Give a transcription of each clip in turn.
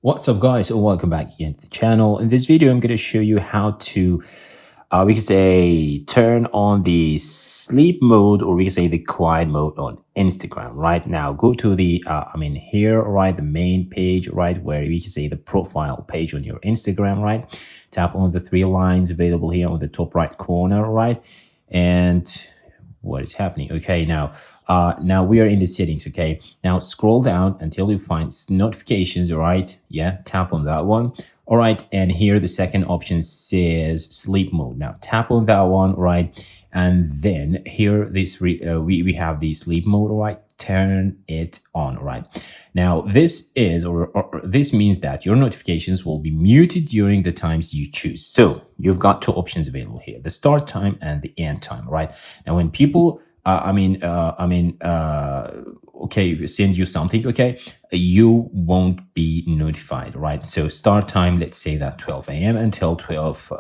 What's up, guys, and welcome back again to the channel. In this video, I'm going to show you how to, we can say, turn on the sleep mode, or we can say the quiet mode on Instagram. Right now, go to the, here, right, the main page, right, where we can say the profile page on your Instagram, right. Tap on the three lines available here on the top right corner, right, and what is happening. Okay, now we are in the settings. Okay, now scroll down until you find notifications. All right, yeah, tap on that one. All right, and here the second option says sleep mode. Now tap on that one, right, and then here we have the sleep mode. All right, turn it on. All right, now this is or this means that your notifications will be muted during the times you choose. So you've got two options available here: the start time and the end time. Right now, when people okay, send you something, okay, you won't be notified, right? So start time, let's say that 12 a.m. until 12,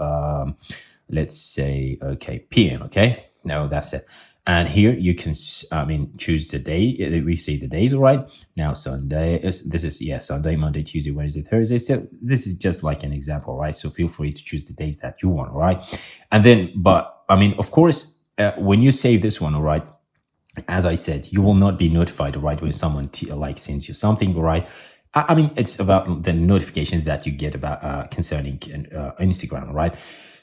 let's say, okay, p.m., okay? Now that's it. And here you can, choose the day. We see the days, right? Now Sunday, Sunday, Monday, Tuesday, Wednesday, Thursday. So this is just like an example, right? So feel free to choose the days that you want, right? And then, but of course, when you save this one, all right, as I said, you will not be notified, right, when someone sends you something, right? It's about the notifications that you get about concerning Instagram, right?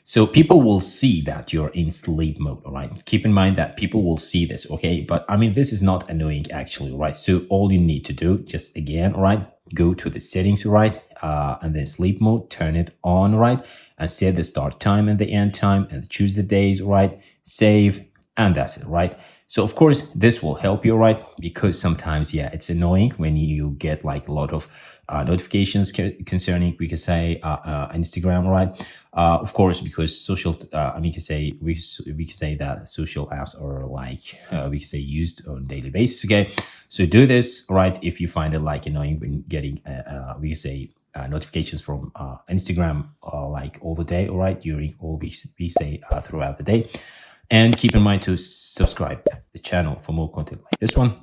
So people will see that you're in sleep mode, all right? Keep in mind that people will see this, okay? But this is not annoying actually, right? So all you need to do, just again, all right, go to the settings, right? And then sleep mode, turn it on, right? And set the start time and the end time and choose the days, right? Save, and that's it, right? So of course this will help you, right? Because sometimes, yeah, it's annoying when you get like a lot of notifications concerning, we could say, Instagram, right? Of course, because social, we could say that social apps are like, we could say, used on a daily basis. Okay, so do this, right? If you find it like annoying when getting, we could say, notifications from Instagram like all the day, all right, during all we say throughout the day. And keep in mind to subscribe to the channel for more content like this one.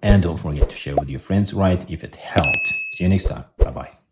And don't forget to share with your friends, right, if it helped. See you next time. Bye-bye.